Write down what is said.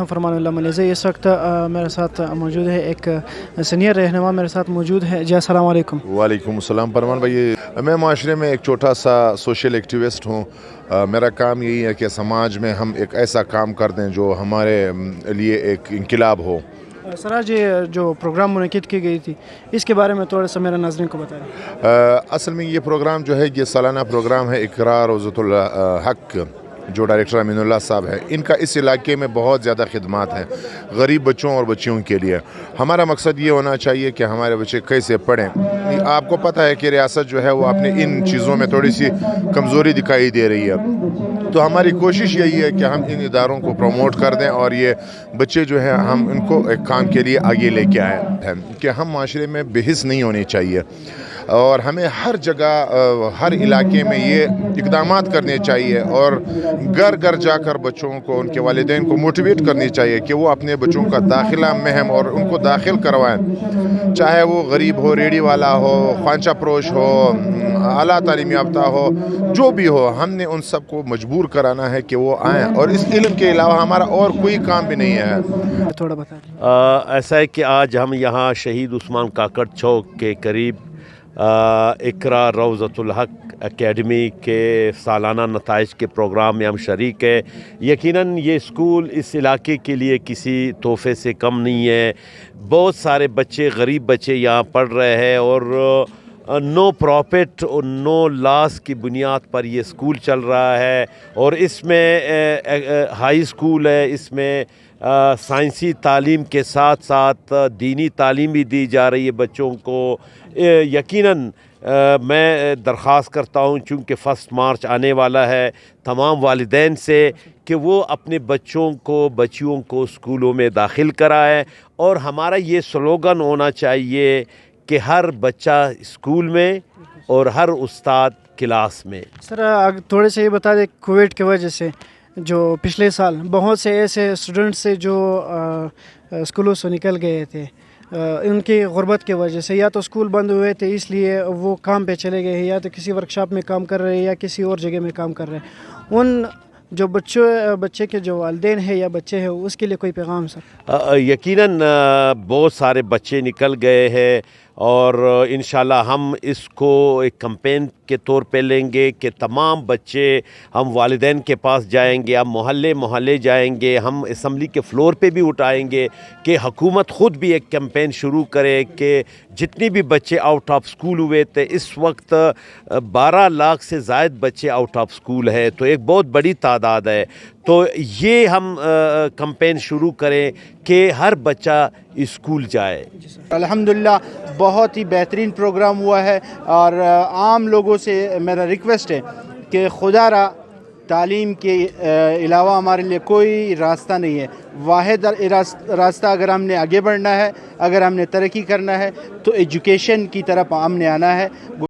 फरमान मलेज़ी। इस वक्त मेरे साथ मौजूद है एक सीनियर रहनुमा मेरे साथ मौजूद है। जी अस्सलाम वालेकुम। वालेकुम अस्सलाम फरमान भाई। मैं माशरे में एक छोटा सा सोशल एक्टिविस्ट हूँ। मेरा काम यही है कि समाज में हम एक ऐसा काम कर दें जो हमारे लिए एक इनकलाब हो। सर आज ये जो प्रोग्राम मुनक़िद की गई थी इसके बारे में थोड़ा सा मेरे नाज़रीन को बताएं। असल में ये प्रोग्राम जो है ये सालाना प्रोग्राम है इक़रा रोज़तुल हक़, जो डायरेक्टर अमीनुल्लाह साहब है। इनका इस इलाके में बहुत ज़्यादा खिदमात हैं गरीब बच्चों और बच्चियों के लिए। हमारा मकसद ये होना चाहिए कि हमारे बच्चे कैसे पढ़ें। आपको पता है कि रियासत जो है वो अपने इन चीज़ों में थोड़ी सी कमज़ोरी दिखाई दे रही है, तो हमारी कोशिश यही है कि हम इन इदारों को प्रमोट कर दें और ये बच्चे जो है हम इनको एक काम के लिए आगे लेके आए हैं कि हम माशरे में बेहिस नहीं होने चाहिए और हमें हर जगह हर इलाके में ये इक़दामात करने चाहिए और घर घर जाकर बच्चों को उनके वालिदैन को मोटिवेट करनी चाहिए कि वो अपने बच्चों का दाखिला महम और उनको दाखिल करवाएं, चाहे वो गरीब हो, रेडी वाला हो, ख्वांचा प्रोश हो, आला तालीम याफ्ता हो, जो भी हो। हमने उन सब को मजबूर कराना है कि वो आएँ और इस इल्म के अलावा हमारा और कोई काम भी नहीं है। थोड़ा बता ऐसा है कि आज हम यहाँ शहीद उस्मान काकड़ चौक के करीब इक़रा रोज़तुल हक़ एकेडमी के सालाना नताइज के प्रोग्राम में हम शरीक है। यकीनन ये स्कूल इस इलाके के लिए किसी तोहफ़े से कम नहीं है। बहुत सारे बच्चे, गरीब बच्चे यहाँ पढ़ रहे हैं और नो प्रॉफिट और नो लॉस की बुनियाद पर ये स्कूल चल रहा है। और इसमें हाई स्कूल है, इसमें साइंसी तालीम के साथ साथ दीनी तालीम भी दी जा रही है बच्चों को। यकीनन मैं दरख्वास्त करता हूँ, चूँकि 1 मार्च आने वाला है, तमाम वालिदैन से कि वो अपने बच्चियों को स्कूलों में दाखिल कराएं। और हमारा ये स्लोगन होना चाहिए कि हर बच्चा स्कूल में और हर उस्ताद क्लास में। सर थोड़े से ये बता दें, कोविड की वजह से जो पिछले साल बहुत से ऐसे स्टूडेंट्स से जो स्कूलों से निकल गए थे, उनकी गुर्बत की वजह से या तो स्कूल बंद हुए थे इसलिए वो काम पे चले गए हैं, या तो किसी वर्कशॉप में काम कर रहे हैं या किसी और जगह में काम कर रहे हैं। उन जो बच्चे के जो वालिदैन है या बच्चे हैं उसके लिए कोई पैगाम सर? यकीनन बहुत सारे बच्चे निकल गए हैं और इंशाल्लाह हम इसको एक कैंपेन के तौर पे लेंगे कि तमाम बच्चे, हम वालिदैन के पास जाएंगे, हम मोहल्ले जाएंगे, हम असम्बली के फ्लोर पे भी उठाएंगे कि हुकूमत ख़ुद भी एक कैंपेन शुरू करे कि जितने भी बच्चे आउट ऑफ स्कूल हुए थे, इस वक्त 12 लाख से ज़ायद बच्चे आउट ऑफ स्कूल है, तो एक बहुत बड़ी तादाद है। तो ये हम कैंपेन शुरू करें कि हर बच्चा स्कूल जाए। अल्हम्दुलिल्लाह बहुत ही बेहतरीन प्रोग्राम हुआ है और आम लोगों से मेरा रिक्वेस्ट है कि खुदारा तालीम के अलावा हमारे लिए कोई रास्ता नहीं है। वाहिद रास्ता अगर हमने आगे बढ़ना है, अगर हमने तरक्की करना है तो एजुकेशन की तरफ हमने आना है।